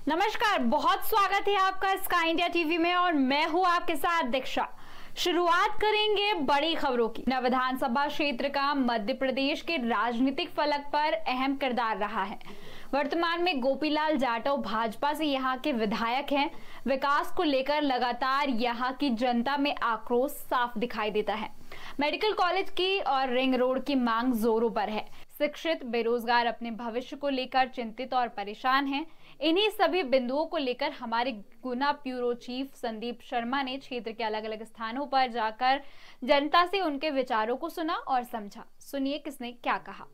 नमस्कार, बहुत स्वागत है आपका स्काई इंडिया टीवी में और मैं हूं आपके साथ दीक्षा। शुरुआत करेंगे बड़ी खबरों की। विधानसभा क्षेत्र का मध्य प्रदेश के राजनीतिक फलक पर अहम किरदार रहा है। वर्तमान में गोपीलाल जाटव भाजपा से यहां के विधायक हैं। विकास को लेकर लगातार यहां की जनता में आक्रोश साफ दिखाई देता है। मेडिकल कॉलेज की और रिंग रोड की मांग जोरों पर है। शिक्षित बेरोजगार अपने भविष्य को लेकर चिंतित और परेशान हैं। इन्हीं सभी बिंदुओं को लेकर हमारे गुना ब्यूरो चीफ संदीप शर्मा ने क्षेत्र के अलग अलग स्थानों पर जाकर जनता से उनके विचारों को सुना और समझा। सुनिए किसने क्या कहा।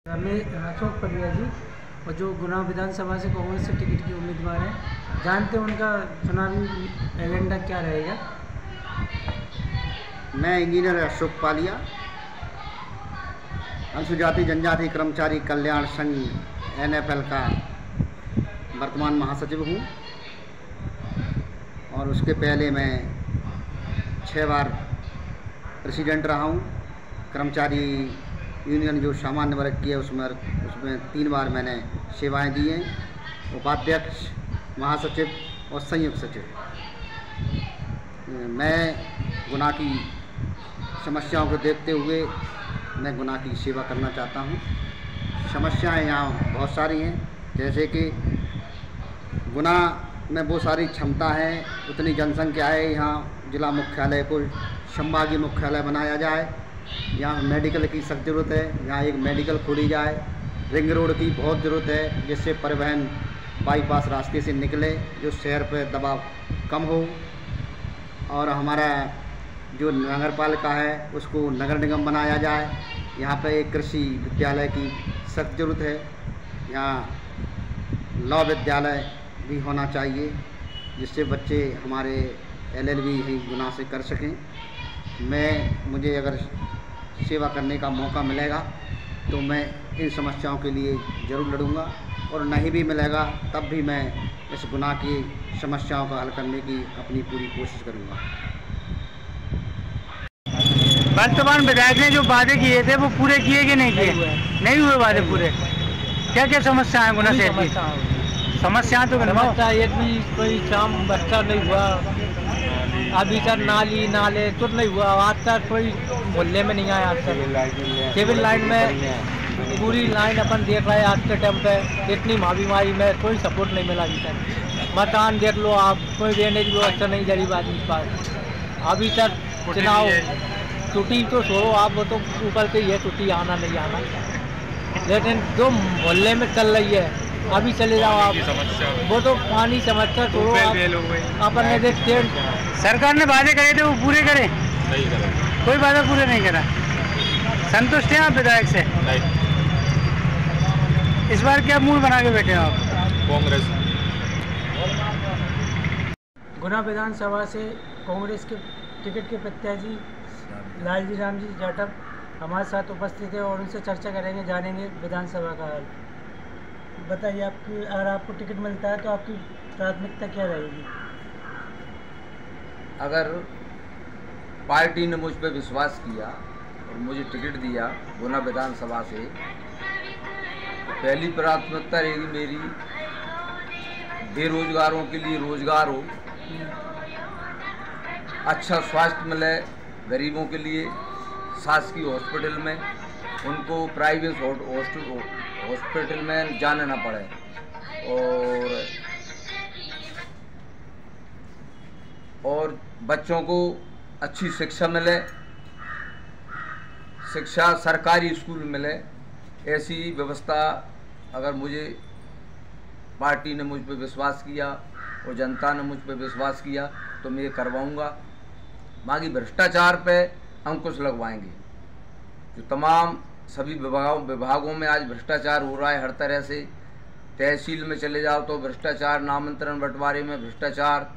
मैं अशोक पटिया जी, और जो गुना विधानसभा से कांग्रेस से टिकट के उम्मीदवार हैं, जानते हैं उनका चुनावी एजेंडा क्या रहेगा। मैं इंजीनियर अशोक पालिया, अनुसूचित जाति जनजाति कर्मचारी कल्याण संघ NFL का वर्तमान महासचिव हूँ और उसके पहले मैं 6 बार प्रेसिडेंट रहा हूँ। कर्मचारी यूनियन जो सामान्य वर्ग की है उसमें 3 बार मैंने सेवाएं दी हैं, उपाध्यक्ष, महासचिव और संयुक्त सचिव। मैं गुना की समस्याओं को देखते हुए मैं गुना की सेवा करना चाहता हूँ। समस्याएं यहाँ बहुत सारी हैं, जैसे कि गुना में वो सारी क्षमता है, उतनी जनसंख्या है। यहाँ जिला मुख्यालय को संभागीय मुख्यालय बनाया जाए। यहाँ मेडिकल की सख्त ज़रूरत है, यहाँ एक मेडिकल खोली जाए। रिंग रोड की बहुत ज़रूरत है, जिससे परिवहन बाईपास रास्ते से निकले, जो शहर पर दबाव कम हो। और हमारा जो नगर पालिका है उसको नगर निगम बनाया जाए। यहाँ पे एक कृषि विद्यालय की सख्त ज़रूरत है। यहाँ लॉ विद्यालय भी होना चाहिए, जिससे बच्चे हमारे LLB ही गुना से कर सकें। मुझे अगर सेवा करने का मौका मिलेगा तो मैं इन समस्याओं के लिए ज़रूर लड़ूंगा, और नहीं भी मिलेगा तब भी मैं इस गुना की समस्याओं का हल करने की अपनी पूरी कोशिश करूंगा। वर्तमान विधायक ने जो वादे किए थे वो पूरे किए कि नहीं किए? नहीं हुए वादे पूरे। क्या क्या समस्या है गुना शहर की? समस्या तो एक भी कोई काम बच्चा नहीं हुआ, अभी तक नाली नाले कुछ नहीं हुआ। आज तक कोई मोहल्ले में नहीं आया। आज तक केबल लाइन में पूरी लाइन अपन देख रहे हैं। आज के टाइम पे इतनी महाबीमारी में कोई सपोर्ट नहीं मिला अभी तक। मकान देख लो आप, कोई देने की व्यवस्था नहीं गरीब आदमी के पास। अभी तक चुनाव टूटी तो छोड़ो आप, वो तो ऊपर से ये टूटी आना नहीं आना, लेकिन जो मोहल्ले में चल रही है अभी चले जाओ आप, वो तो पानी समस्या छोड़ो आप। अपन ने देखते सरकार ने वादे करे थे वो पूरे करे? नहीं करा, कोई वादा पूरे नहीं करा। संतुष्ट हैं आप विधायक से? नहीं। इस बार क्या मूड बना के बैठे हो आप? कांग्रेस। गुना विधानसभा से कांग्रेस के टिकट के प्रत्याशी लालजी राम जी जाटव हमारे साथ उपस्थित है और उनसे चर्चा करेंगे, जानेंगे विधानसभा का हाल। बताइए, आपकी अगर आपको टिकट मिलता है तो आपकी प्राथमिकता क्या रहेगी? अगर पार्टी ने मुझ पर विश्वास किया और मुझे टिकट दिया गुना विधानसभा से, तो पहली प्राथमिकता रहेगी मेरी बेरोजगारों के लिए रोजगार हो, अच्छा स्वास्थ्य मिले गरीबों के लिए, शासकीय हॉस्पिटल में उनको प्राइवेट हॉस्पिटल में जाना ना पड़े, और बच्चों को अच्छी शिक्षा मिले, शिक्षा सरकारी स्कूल मिले। ऐसी व्यवस्था अगर मुझे पार्टी ने मुझ पर विश्वास किया और जनता ने मुझ पर विश्वास किया तो मैं ये करवाऊँगा। बाकी भ्रष्टाचार पे अंकुश लगवाएंगे। जो तमाम सभी विभागों में आज भ्रष्टाचार हो रहा है हर तरह से। तहसील में चले जाओ तो भ्रष्टाचार, नामांतरण बंटवारे में भ्रष्टाचार,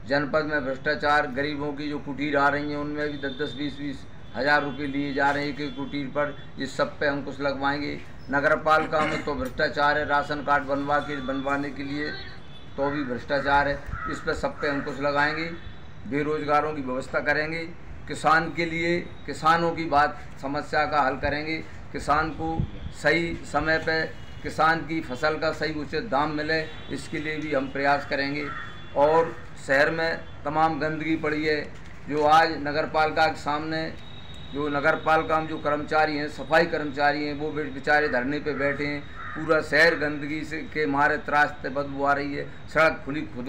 जनपद में भ्रष्टाचार, गरीबों की जो कुटीर आ रही हैं उनमें भी 10-10, 20-20 हज़ार रुपये लिए जा रहे हैं एक एक कुटीर पर। इस सब पे अंकुश लगवाएंगे। नगर पालिका में तो भ्रष्टाचार है, राशन कार्ड बनवाने के लिए तो भी भ्रष्टाचार है। इस पर सब पे अंकुश लगाएंगे। बेरोजगारों की व्यवस्था करेंगे। किसान के लिए किसानों की बात समस्या का हल करेंगे। किसान को सही समय पे किसान की फसल का सही उचित दाम मिले, इसके लिए भी हम प्रयास करेंगे। और शहर में तमाम गंदगी पड़ी है, जो आज नगर पालिका के सामने जो नगर पालिका में जो कर्मचारी हैं, सफाई कर्मचारी हैं, वो बेचारे धरने पे बैठे हैं। पूरा शहर गंदगी से के मारे त्रासते बदबू आ रही है, सड़क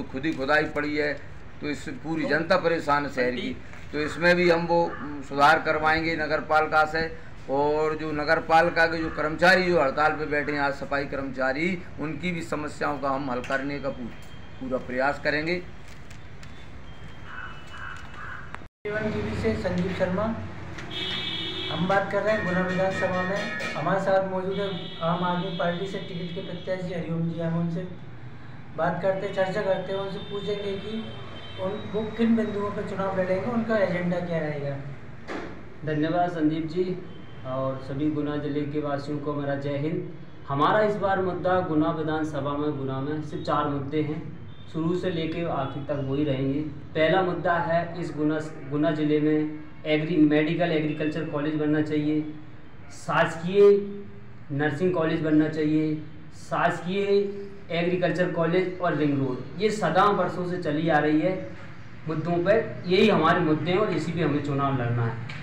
खुदी खुदाई पड़ी है, तो इससे पूरी जनता परेशान है शहर की। तो इसमें भी हम वो सुधार करवाएंगे नगर पालिका से। और जो नगर पालिका के जो कर्मचारी जो हड़ताल पे बैठे हैं आज, सफाई कर्मचारी, उनकी भी समस्याओं का हम हल करने का पूरा प्रयास करेंगे। टीवी से संजीव शर्मा। हम बात कर रहे हैं गुना विधानसभा में। हमारे साथ मौजूद है आम आदमी पार्टी से टिकट के प्रत्याशी हरिओम जी। हम उनसे बात करते, चर्चा करते हैं, उनसे पूछेंगे कि वो किन बिंदुओं पर चुनाव लड़ेंगे, उनका एजेंडा क्या रहेगा। धन्यवाद संदीप जी और सभी गुना जिले के वासियों को मेरा जय हिंद। हमारा इस बार मुद्दा गुना विधानसभा में, गुना में सिर्फ 4 मुद्दे हैं, शुरू से लेके आखिर तक वही रहेंगे। पहला मुद्दा है इस गुना जिले में मेडिकल एग्रीकल्चर कॉलेज बनना चाहिए, शासकीय नर्सिंग कॉलेज बनना चाहिए, शासकीय एग्रीकल्चर कॉलेज और रिंग रोड। ये सदा वर्षों से चली आ रही है मुद्दों पर, यही हमारे मुद्दे हैं और इसी पे हमें चुनाव लड़ना है।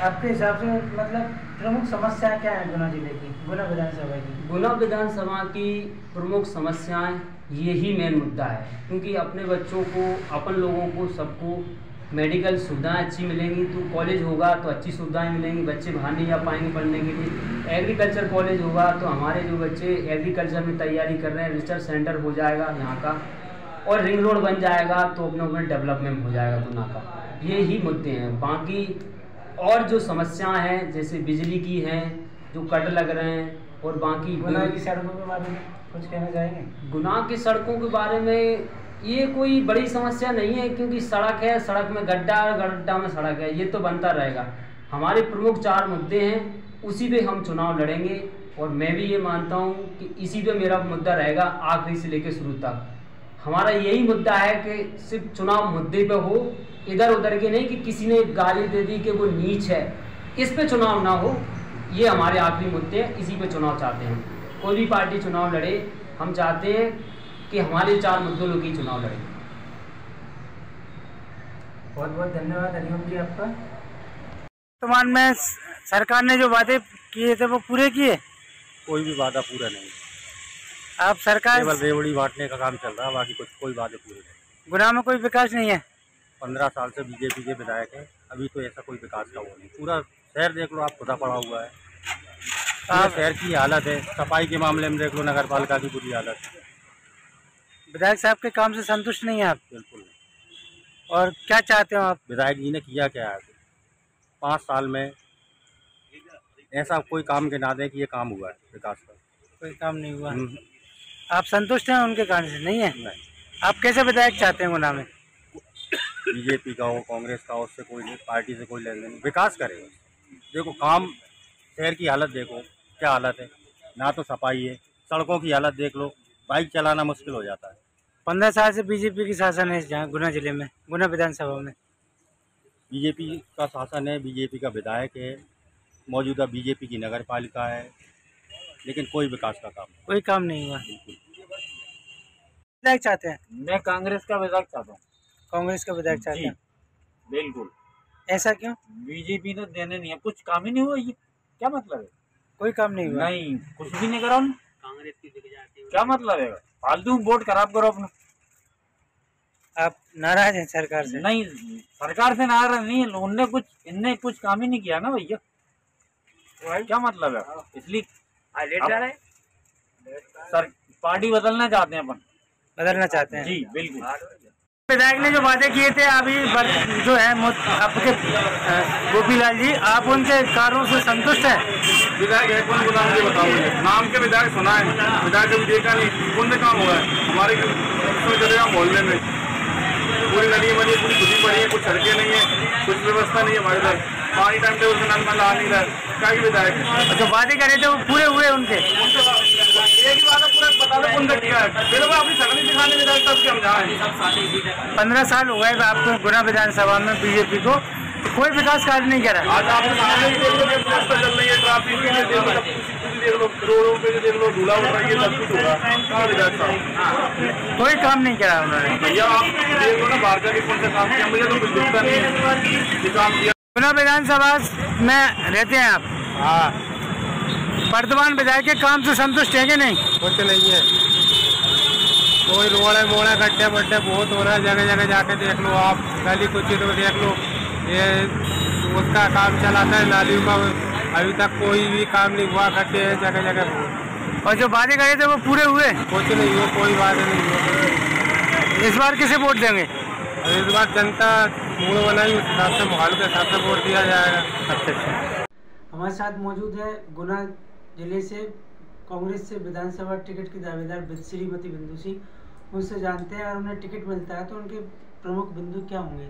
आपके हिसाब से मतलब प्रमुख समस्या क्या है गुना जिले की, गुना विधानसभा की? गुना विधानसभा की प्रमुख समस्याएं यही मेन मुद्दा है, क्योंकि अपने बच्चों को, अपन लोगों को, सबको मेडिकल सुविधाएं अच्छी मिलेंगी तो कॉलेज होगा तो अच्छी सुविधाएं मिलेंगी, बच्चे बाहर नहीं जा पाएंगे पढ़ने के लिए। एग्रीकल्चर कॉलेज होगा तो हमारे जो बच्चे एग्रीकल्चर में तैयारी कर रहे हैं, रिसर्च सेंटर हो जाएगा यहाँ का, और रिंग रोड बन जाएगा तो अपने डेवलपमेंट हो जाएगा गुना का। ये ही मुद्दे हैं। बाकी और जो समस्याएं हैं जैसे बिजली की हैं, जो कट लग रहे हैं, और बाकी गुना की सड़कों के बारे में कुछ कहना चाहेंगे? गुना की सड़कों के बारे में ये कोई बड़ी समस्या नहीं है, क्योंकि सड़क है, सड़क में गड्ढा में सड़क है, ये तो बनता रहेगा। हमारे प्रमुख 4 मुद्दे हैं, उसी पे हम चुनाव लड़ेंगे और मैं भी ये मानता हूँ कि इसी पे मेरा मुद्दा रहेगा आखिरी से लेकर शुरू तक। हमारा यही मुद्दा है कि सिर्फ चुनाव मुद्दे पे हो, इधर उधर के नहीं कि किसी ने गाली दे दी कि वो नीच है, इस पे चुनाव ना हो। ये हमारे आखिरी मुद्दे हैं, इसी पे चुनाव चाहते हैं। कोई भी पार्टी चुनाव लड़े, हम चाहते हैं कि हमारे 4 मुद्दों की चुनाव लड़े। बहुत बहुत धन्यवाद हरिओम जी आपका। वर्तमान में सरकार ने जो वादे किए थे वो पूरे किए? कोई भी वादा पूरा नहीं। आप सरकार केवल रेवड़ी बांटने का काम चल रहा है, बाकी कोई वादे पूरे नहीं। गुना में कोई विकास नहीं है? 15 साल से बीजेपी के विधायक हैं, अभी तो ऐसा कोई विकास का वो नहीं। पूरा शहर देख लो आप, खुदा पड़ा हुआ है। शहर की हालत है, सफाई के मामले में देख लो नगर पालिका की बुरी हालत है। विधायक साहब के काम से संतुष्ट नहीं है आप? बिल्कुल नहीं। और क्या चाहते हो आप? विधायक जी ने किया क्या है 5 साल में? ऐसा कोई काम के ना दें कि ये काम हुआ है विकास का, कोई काम नहीं हुआ। आप संतुष्ट हैं उनके काम से? नहीं है। नहीं। आप कैसे विधायक चाहते हैं गुना में? बीजेपी का हो, कांग्रेस का हो, उससे कोई पार्टी से कोई लेन देन, विकास करे। देखो काम, शहर की हालत देखो क्या हालत है, ना तो सफाई है, सड़कों की हालत देख लो, बाइक चलाना मुश्किल हो जाता है। 15 साल से बीजेपी की शासन है जहाँ गुना जिले में, गुना विधानसभा में बीजेपी का शासन है, बीजेपी का विधायक है, मौजूदा बीजेपी की नगर पालिका है, लेकिन कोई विकास का कोई काम नहीं हुआ। विधायक चाहते हैं? मैं कांग्रेस का विधायक चाहता हूँ। कांग्रेस का विधायक चाहते हैं? बिल्कुल। ऐसा क्यों? बीजेपी ने देने नहीं है, कुछ काम ही नहीं हुआ। ये क्या मतलब है? कोई काम नहीं हुआ? नहीं, कुछ भी नहीं करा उन्होंने। कांग्रेस की क्या मतलब है? फालतू वोट खराब करो अपना। आप नाराज हैं सरकार से? नहीं, सरकार से नाराज नहीं है, इनने कुछ काम ही नहीं किया ना भैया। क्या मतलब है? इसलिए सर पार्टी बदलना चाहते हैं, अपन बदलना चाहते हैं। जी बिल्कुल। विधायक ने जो वादे किए थे अभी जो है आपके गोपीलाल जी, आप उनके कार्यों से संतुष्ट हैं? विधायक है कौन बोला मुझे बताओ। नाम के विधायक सुना है, विधायक कभी देखा नहीं। कौन से काम हुआ है हमारे चलेगा मोहल्ले में? पूरी नदी बनी, पूरी खुदी पड़ी है, कुछ सड़कें नहीं है, कुछ व्यवस्था नहीं है हमारे इधर। पानी टाइम टेबल से नल आ नहीं रहा है। क्या विधायक है? जो वादे करे थे वो पूरे हुए उनके? एक ही वादा पूरा बता दो कौन सा किया है। मेरे को अपनी शक्ल दिखाने विधायक तब हम जाए। 15 साल हो गए आपको गुना विधानसभा में बीजेपी को, कोई विकास कार्य नहीं करा। आज आपने चल रही है, ट्रैफिक देख लो, रोडों पे देख लो, धूला उड़ रहा है, ये सब कुछ हो रहा है। कहाँ विधायक साहब कोई काम नहीं करा उन्होंने। भैया आप देख लो ना, बाहर जाके कौन सा काम किया, मुझे तो कुछ दिखता नहीं है ये काम किया। गुना विधानसभा में रहते हैं आप? हाँ। वर्तमान विधायक के काम से संतुष्ट है कि नहीं? कुछ नहीं है, कोई रोड़े मोड़े गड्ढे वड्ढे बहुत हो रहा है, जगह जगह जाके देख लो आप, गली कुछ तो देख लो, ये उसका काम चलाता है नालियों का, अभी तक कोई भी काम नहीं हुआ, गड्ढे हैं जगह जगह। और जो वादे करे थे वो पूरे हुए? कुछ नहीं हुआ, कोई वादे नहीं हुआ। इस बार किसे वोट देंगे? इस बार जनता मूड बनाई, उस हिसाब से माहौल के हिसाब से वोट दिया जाएगा। अच्छा। हमारे साथ मौजूद है गुना जिले से कांग्रेस से विधानसभा टिकट की दावेदार श्रीमती बिंदु सिंह। उनसे जानते हैं अगर उन्हें टिकट मिलता है तो उनके प्रमुख बिंदु क्या होंगे।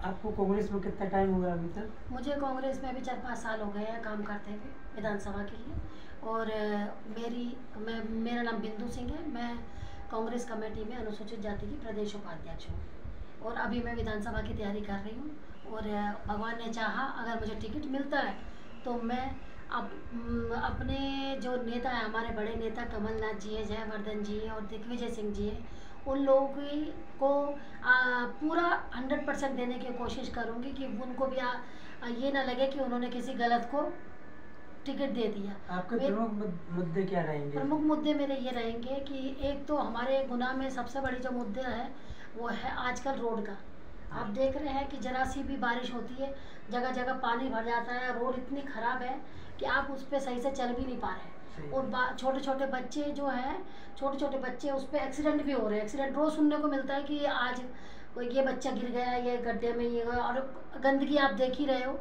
आपको कांग्रेस में कितना टाइम हुआ अभी तक? मुझे कांग्रेस में भी 4-5 साल हो गए हैं काम करते हुए विधानसभा के लिए, और मेरा नाम बिंदु सिंह है। मैं कांग्रेस कमेटी में अनुसूचित जाति की प्रदेश उपाध्यक्ष हूँ, और अभी मैं विधानसभा की तैयारी कर रही हूँ, और भगवान ने चाहा अगर मुझे टिकट मिलता है तो मैं अपने जो नेता है, हमारे बड़े नेता कमलनाथ जी है, जयवर्धन जी है और दिग्विजय सिंह जी है, उन लोगों को पूरा 100% देने की कोशिश करूँगी कि उनको भी ये ना लगे कि उन्होंने किसी गलत को टिकट दे दिया। आपके प्रमुख मुद्दे क्या रहेंगे? प्रमुख मुद्दे मेरे ये रहेंगे कि एक तो हमारे गुना में सबसे बड़ी जो मुद्दा है वो है आजकल रोड का। आप देख रहे हैं कि जरा सी भी बारिश होती है, जगह जगह पानी भर जाता है, रोड इतनी ख़राब है कि आप उस पर सही से चल भी नहीं पा रहे हैं, और छोटे छोटे बच्चे जो हैं, छोटे छोटे बच्चे उस पर एक्सीडेंट भी हो रहे हैं। एक्सीडेंट रोज़ सुनने को मिलता है कि आज ये बच्चा गिर गया, ये गड्ढे में ये, और गंदगी आप देख ही रहे हो।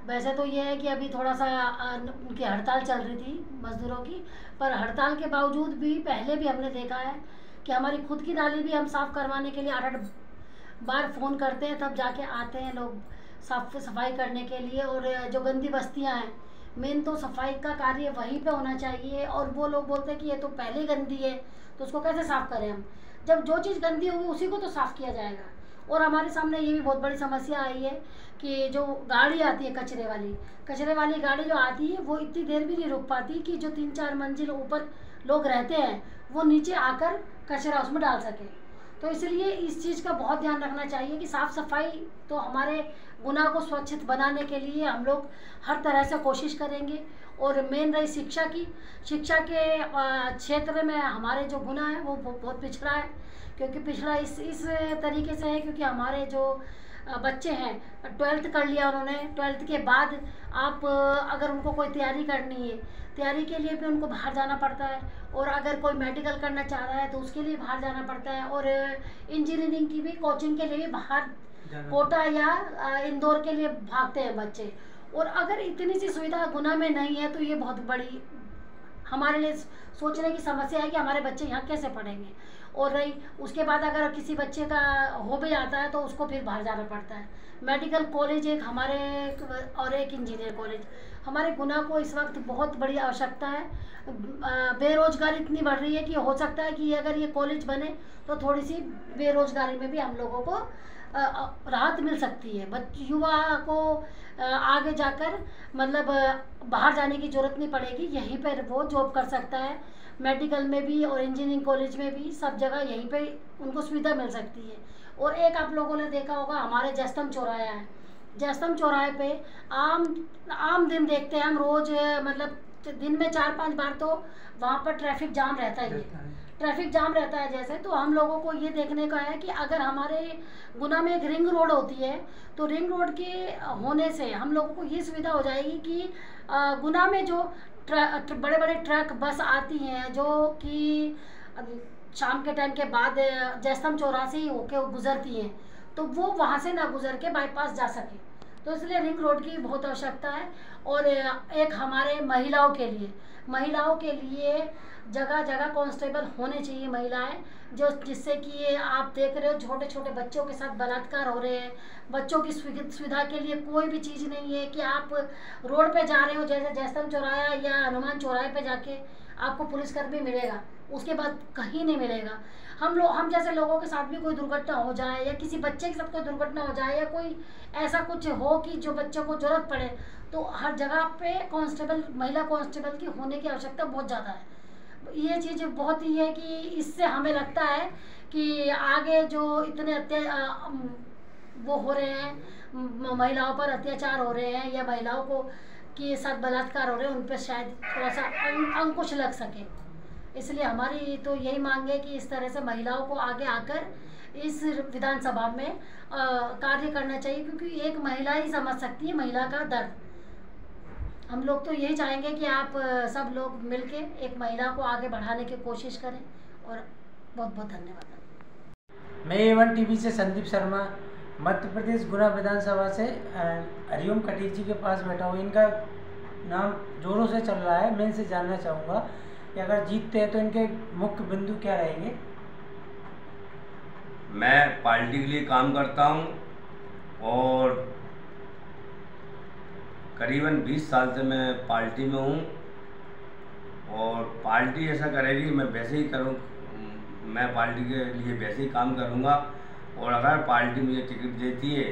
वैसे तो ये है कि अभी थोड़ा सा उनकी हड़ताल चल रही थी मज़दूरों की, पर हड़ताल के बावजूद भी पहले भी हमने देखा है कि हमारी खुद की नाली भी हम साफ़ करवाने के लिए 8-8 बार फ़ोन करते हैं, तब जाके आते हैं लोग सफाई करने के लिए। और जो गंदी बस्तियां हैं, मेन तो सफाई का कार्य वहीं पे होना चाहिए, और वो लोग बोलते हैं कि ये तो पहले गंदी है तो उसको कैसे साफ़ करें हम, जब जो चीज़ गंदी होगी उसी को तो साफ़ किया जाएगा। और हमारे सामने ये भी बहुत बड़ी समस्या आई है कि जो गाड़ी आती है कचरे वाली गाड़ी जो आती है, वो इतनी देर भी नहीं रुक पाती कि जो 3-4 मंजिल ऊपर लोग रहते हैं वो नीचे आकर कचरा उसमें डाल सके। तो इसलिए इस चीज़ का बहुत ध्यान रखना चाहिए कि साफ़ सफाई तो हमारे गुना को स्वच्छ बनाने के लिए हम लोग हर तरह से कोशिश करेंगे। और मेन रही शिक्षा की, शिक्षा के क्षेत्र में हमारे जो गुना है वो बहुत पिछड़ा है, क्योंकि पिछड़ा इस तरीके से है क्योंकि हमारे जो बच्चे हैं 12th कर लिया उन्होंने, 12th के बाद आप अगर उनको कोई तैयारी करनी है, तैयारी के लिए भी उनको बाहर जाना पड़ता है, और अगर कोई मेडिकल करना चाह रहा है तो उसके लिए बाहर जाना पड़ता है, और इंजीनियरिंग की भी कोचिंग के लिए भी बाहर कोटा या इंदौर के लिए भागते हैं बच्चे। और अगर इतनी सी सुविधा गुना में नहीं है तो ये बहुत बड़ी हमारे लिए सोचने की समस्या है कि हमारे बच्चे यहाँ कैसे पढ़ेंगे। और रही उसके बाद अगर किसी बच्चे का हो भी जाता है तो उसको फिर बाहर जाना पड़ता है। मेडिकल कॉलेज एक हमारे और एक इंजीनियर कॉलेज, हमारे गुना को इस वक्त बहुत बड़ी आवश्यकता है। बेरोजगारी इतनी बढ़ रही है कि हो सकता है कि अगर ये कॉलेज बने तो थोड़ी सी बेरोजगारी में भी हम लोगों को राहत मिल सकती है। युवा को आगे जाकर मतलब बाहर जाने की ज़रूरत नहीं पड़ेगी, यहीं पर वो जॉब कर सकता है। मेडिकल में भी और इंजीनियरिंग कॉलेज में भी सब जगह यहीं पे उनको सुविधा मिल सकती है। और एक आप लोगों ने देखा होगा हमारे जयस्तंभ चौराहा है, जयस्तंभ चौराहे पे आम दिन देखते हैं हम रोज़, मतलब दिन में 4-5 बार तो वहाँ पर ट्रैफिक जाम रहता ही है, ट्रैफिक जाम रहता है। जैसे तो हम लोगों को ये देखने का है कि अगर हमारे गुना में एक रिंग रोड होती है तो रिंग रोड के होने से हम लोगों को ये सुविधा हो जाएगी कि गुना में जो बड़े बड़े ट्रक बस आती हैं जो कि शाम के टाइम के बाद जयस्तंभ चौराहा से ही होके गुजरती हैं, तो वो वहाँ से ना गुजर के बाईपास जा सके, तो इसलिए रिंग रोड की बहुत आवश्यकता है। और एक हमारे महिलाओं के लिए जगह जगह कांस्टेबल होने चाहिए महिलाएं, जो जिससे कि आप देख रहे हो छोटे छोटे बच्चों के साथ बलात्कार हो रहे हैं। बच्चों की सुविधा के लिए कोई भी चीज़ नहीं है कि आप रोड पे जा रहे हो जैसे जयस्तंभ चौराहा या हनुमान चौराहे पे जाके आपको पुलिसकर्मी मिलेगा, उसके बाद कहीं नहीं मिलेगा। हम जैसे लोगों के साथ भी कोई दुर्घटना हो जाए या किसी बच्चे के साथ कोई दुर्घटना हो जाए या कोई ऐसा कुछ हो कि जो बच्चों को जरूरत पड़े, तो हर जगह पे कांस्टेबल, महिला कांस्टेबल की होने की आवश्यकता बहुत ज़्यादा है। ये चीज़ बहुत ही है कि इससे हमें लगता है कि आगे जो इतने वो हो रहे हैं, महिलाओं पर अत्याचार हो रहे हैं या महिलाओं को के साथ बलात्कार हो रहे हैं, उन पर शायद थोड़ा सा अंकुश लग सके। इसलिए हमारी तो यही मांग है कि इस तरह से महिलाओं को आगे आकर इस विधानसभा में कार्य करना चाहिए, क्योंकि एक महिला ही समझ सकती है महिला का दर्द। हम लोग तो यही चाहेंगे कि आप सब लोग मिलके एक महिला को आगे बढ़ाने की कोशिश करें, और बहुत बहुत धन्यवाद। मैं A1 टीवी से संदीप शर्मा, मध्य प्रदेश गुना विधानसभा से हरिओम खटीक जी के पास बैठा हूँ। इनका नाम जोरों से चल रहा है। मैं इनसे जानना चाहूँगा कि अगर जीतते हैं तो इनके मुख्य बिंदु क्या रहेंगे। मैं पार्टी के लिए काम करता हूँ और करीबन 20 साल से मैं पार्टी में हूँ, और पार्टी ऐसा करेगी मैं वैसे ही करूँ, मैं पार्टी के लिए वैसे ही काम करूँगा। और अगर पार्टी मुझे टिकट देती है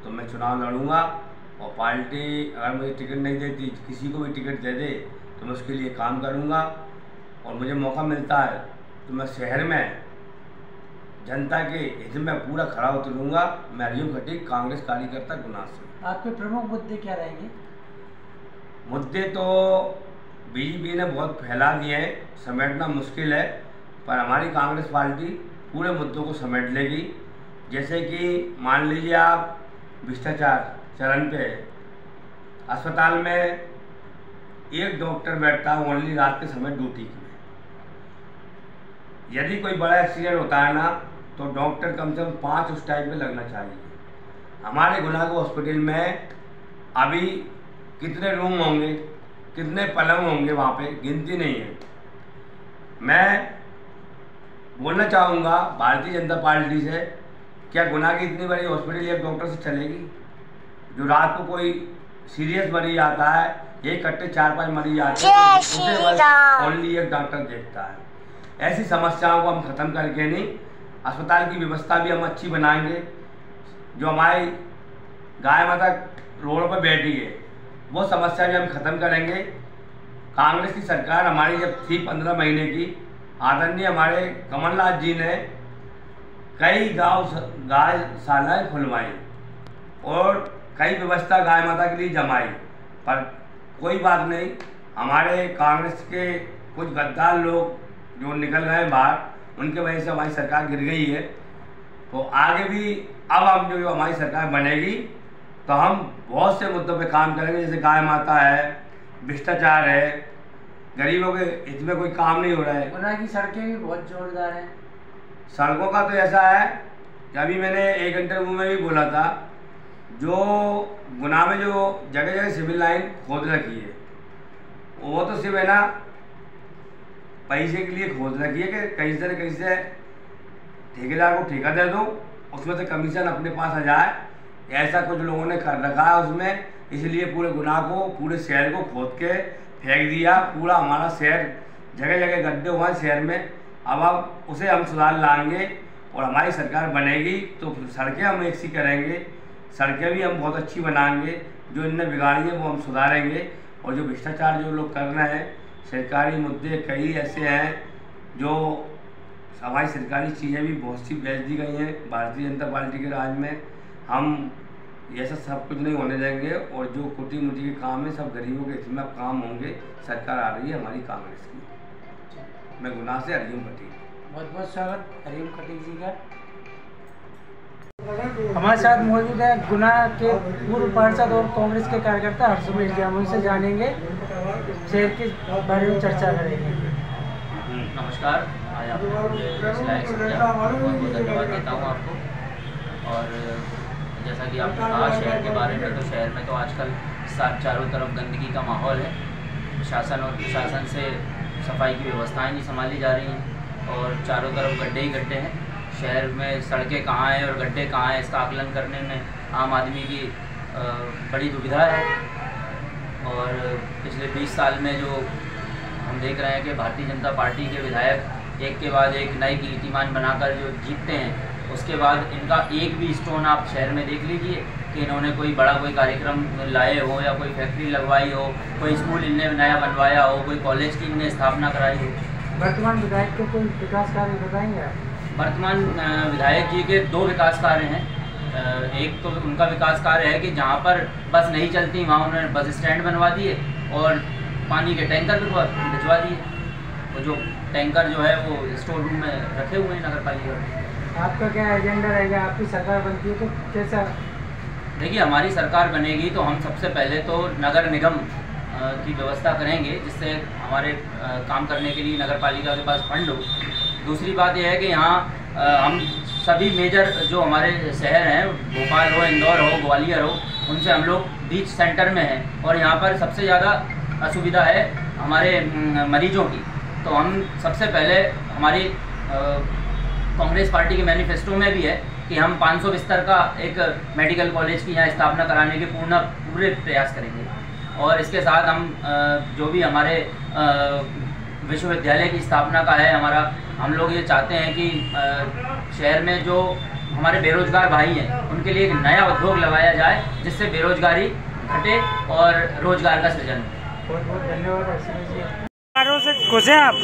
तो मैं चुनाव लड़ूँगा, और पार्टी अगर मुझे टिकट नहीं देती, किसी को भी टिकट दे दे तो मैं उसके लिए काम करूँगा। और मुझे मौका मिलता है तो मैं शहर में जनता के हित में पूरा खड़ा उतरूँगा। मैं हरिओम खटीक, कांग्रेस कार्यकर्ता गुना से। आपके प्रमुख मुद्दे क्या रहेंगे। मुद्दे तो बीजेपी ने बहुत फैला दिए हैं, समेटना मुश्किल है, पर हमारी कांग्रेस पार्टी पूरे मुद्दों को समेट लेगी। जैसे कि मान लीजिए आप भ्रष्टाचार चरण पे, अस्पताल में एक डॉक्टर बैठता है ओनली रात के समय ड्यूटी में। यदि कोई बड़ा एक्सीडेंट होता है ना, तो डॉक्टर कम से कम 5 उस टाइम पे लगना चाहिए। हमारे गुना के हॉस्पिटल में अभी कितने रूम होंगे, कितने पलंग होंगे, वहाँ पे गिनती नहीं है। मैं बोलना चाहूँगा भारतीय जनता पार्टी से, क्या गुना की इतनी बड़ी हॉस्पिटल एक डॉक्टर से चलेगी? जो रात को कोई सीरियस मरीज आता है, एक कट्टे 4-5 मरीज आते हैं, उसे ओनली एक डॉक्टर देखता है। ऐसी समस्याओं को हम ख़त्म करके नहीं, अस्पताल की व्यवस्था भी हम अच्छी बनाएंगे। जो हमारी गाय माता रोड पर बैठी है, वो समस्या भी हम ख़त्म करेंगे। कांग्रेस की सरकार हमारी जब थी 15 महीने की, आदरणीय हमारे कमलनाथ जी ने कई गायशालाएँ खुलवाई और कई व्यवस्था गाय माता के लिए जमाई, पर कोई बात नहीं। हमारे कांग्रेस के कुछ गद्दार लोग जो निकल गए बाहर, उनके वजह से हमारी सरकार गिर गई है। तो आगे भी अब हम जो हमारी सरकार बनेगी तो हम बहुत से मुद्दों पे काम करेंगे, जैसे गाय माता है, भ्रष्टाचार है, गरीबों के हित में कोई काम नहीं हो रहा है। गुना की सड़कें भी बहुत जोरदार हैं। सड़कों का तो ऐसा है कि अभी मैंने एक इंटरव्यू में भी बोला था, जो गुना में जो जगह जगह सिविल लाइन खोद रखी है, वो तो सिर्फ है ना पैसे के लिए खोद रखी है कि कहीं से ठेकेदार को ठेका दे दो, उसमें से कमीशन अपने पास आ जाए। ऐसा कुछ लोगों ने कर रखा है उसमें, इसलिए पूरे गुना को, पूरे शहर को खोद के फेंक दिया। पूरा हमारा शहर जगह जगह गड्ढे हुए शहर में। अब उसे हम सुधार लाएंगे और हमारी सरकार बनेगी तो सड़कें हम एक सी करेंगे, सड़कें भी हम बहुत अच्छी बनाएंगे। जो इनने बिगाड़ी है वो हम सुधारेंगे। और जो भ्रष्टाचार जो लोग कर रहे हैं, सरकारी मुद्दे कई ऐसे हैं जो हमारी सरकारी चीज़ें भी बहुत सी बेच दी गई हैं भारतीय जनता पार्टी के राज में। हम ऐसा सब कुछ नहीं होने देंगे, और जो कुटी मुटी के काम है सब गरीबों के हित में काम होंगे। सरकार आ रही है हमारी कांग्रेस की। मैं गुना से हरिओम खटीक। बहुत बहुत स्वागत हरिओम खटीक जी का। हमारे साथ मौजूद है गुना के पूर्व पार्षद और कांग्रेस के कार्यकर्ता हर्षुमेश जी। हम उनसे जानेंगे, शहर के बारे में चर्चा करेंगे। नमस्कार, आज आपको इस लायक समझा, बहुत धन्यवाद देता हूँ आपको। और जैसा कि आपने कहा शहर के बारे में, तो शहर में तो आजकल चारों तरफ गंदगी का माहौल है। शासन और प्रशासन से सफाई की व्यवस्थाएं नहीं संभाली जा रही हैं और चारों तरफ गड्ढे ही गड्ढे हैं। शहर में सड़कें कहाँ हैं और गड्ढे कहाँ हैं, इसका आकलन करने में आम आदमी की बड़ी दुविधा है। और पिछले 20 साल में जो हम देख रहे हैं कि भारतीय जनता पार्टी के विधायक एक के बाद एक नए कीर्तिमान बनाकर जो जीतते हैं, उसके बाद इनका एक भी स्टोन आप शहर में देख लीजिए कि इन्होंने कोई बड़ा कोई कार्यक्रम लाए हो या कोई फैक्ट्री लगवाई हो, कोई स्कूल इनने नया बनवाया हो, कोई कॉलेज की इनने स्थापना कराई हो। वर्तमान विधायक के कोई विकास कार्य बताएंगे आप? वर्तमान विधायक जी के 2 विकास कार्य हैं। एक तो उनका विकास कार्य है कि जहाँ पर बस नहीं चलती वहाँ उन्होंने बस स्टैंड बनवा दिए और पानी के टैंकर भिजवा दिए। वो जो टैंकर जो है वो स्टोर रूम में रखे हुए हैं नगर पालिका में। आपका क्या एजेंडा रहेगा? आपकी सरकार बनती है तो कैसा? देखिए, हमारी सरकार बनेगी तो हम सबसे पहले तो नगर निगम की व्यवस्था करेंगे जिससे हमारे काम करने के लिए नगर पालिका के पास फंड हो। दूसरी बात यह है कि यहाँ हम सभी मेजर जो हमारे शहर हैं, भोपाल हो, इंदौर हो, ग्वालियर हो, उनसे हम लोग बीच सेंटर में हैं और यहाँ पर सबसे ज़्यादा असुविधा है हमारे मरीजों की। तो हम सबसे पहले हमारी कांग्रेस पार्टी के मैनिफेस्टो में भी है कि हम 500 बिस्तर का एक मेडिकल कॉलेज की यहाँ स्थापना कराने के पूरे प्रयास करेंगे। और इसके साथ हम जो भी हमारे विश्वविद्यालय की स्थापना का है हमारा, हम लोग ये चाहते हैं कि शहर में जो हमारे बेरोजगार भाई हैं उनके लिए एक नया उद्योग लगाया जाए जिससे बेरोजगारी घटे और रोजगार का सृजन हो। बहुत बहुत धन्यवाद। से खुश हैं आप?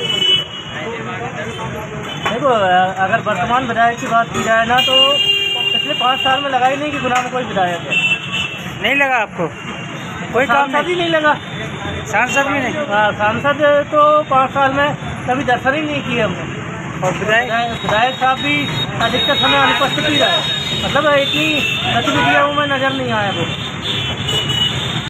देखो, अगर वर्तमान विधायक की बात की जाए ना तो पिछले 5 साल में लगा ही नहीं कि गुना में कोई विधायक है। नहीं लगा आपको? कोई काम भी नहीं लगा? सांसद भी नहीं? हाँ, सांसद तो 5 साल में कभी दर्शन ही नहीं किए हमने। और विधायक साहब भी अधिकतर समय अनुपस्थित ही रहे, मतलब इतनी गतिविधियों में नज़र नहीं आया वो।